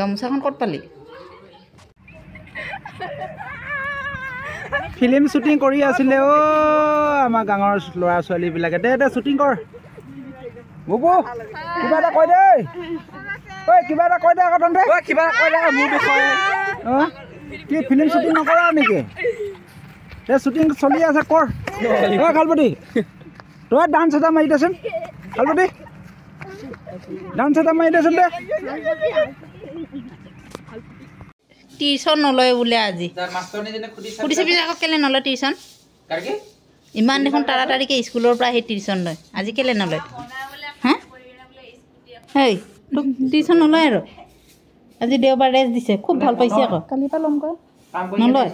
গামোচাখন ক'ত পালি ফিল্ম শ্বুটিং কৰি আছিলে অ আমাৰ গাঁৱৰ ল'ৰা ছোৱালীবিলাকে দে দে শ্বুটিং কৰ বুবু কিবা এটা কৈ দে ঐ কিবা এটা কৈ দে আকৌ তহঁতে ঐ কিবা এটা কৈ দে মোৰ বিষয়ে কি ফিল্ম শ্বুটিং নকৰা নেকি দে শ্বুটিং চলি আছে কৰ ঐ খালপতি তই ডান্স এটা মাৰি দেচোন খালপতি ডান্স এটা মাৰি দেচোন দে টিউশ্যন নলয় বোলে আজি সুধিছিবি আকৌ কেলে নলয় টিউশ্যন ইমান দেখোন তাড়াতাড়িকৈ স্কুলৰ পৰা আহি টিউশ্যন লয় আজি কেলে নলয় হা হেই তোক টিউশ্যন নলয় আৰু আজি দেওবাৰ ৰেষ্ট দিছে খুব ভাল পাইছে আকৌ কালিৰ পৰা ল'ম কয় নলয়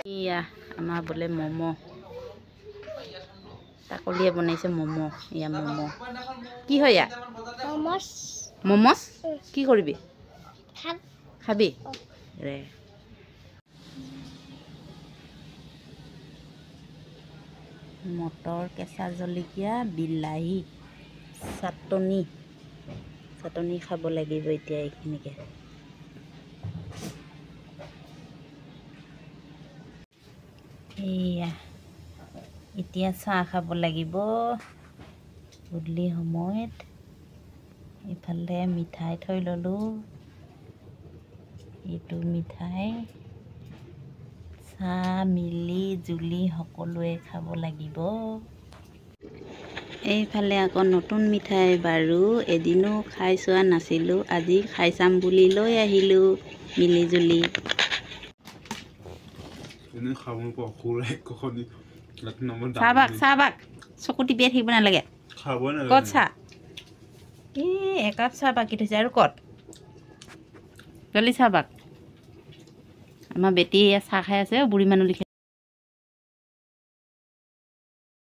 এয়া আমাৰ বোলে ম'ম' তাকলিয়ে বনাইছে ম'ম' এয়া ম'ম' কি হয় ইয়াত ম'ম'চ কি কৰিবি খাবি ৰে মটৰ কেঁচা জলকীয়া বিলাহী চাটনি খাব লাগিব এতিয়া এইখিনিকে এয়া এতিয়া চাহ খাব লাগিব গধূলি সময়ত ইফালে মিঠাই থৈ ল'লোঁ এইটো মিঠাই চাহ মিলি জুলি সকলোৱে খাব লাগিব এইফালে আকৌ নতুন মিঠাই বাৰু এদিনো খাই চোৱা নাছিলোঁ আজি খাই চাম বুলি লৈ আহিলোঁ মিলি জুলি চাহবাক চকু টিপিয়াই থাকিব নালাগে ক'ত চাহ একাপ চাহ বাকী থৈছে আৰু ক'ত জলদি চাহবাক আমাৰ বেটী চাহ খাই আছে বুঢ়ী মানুহ লিখা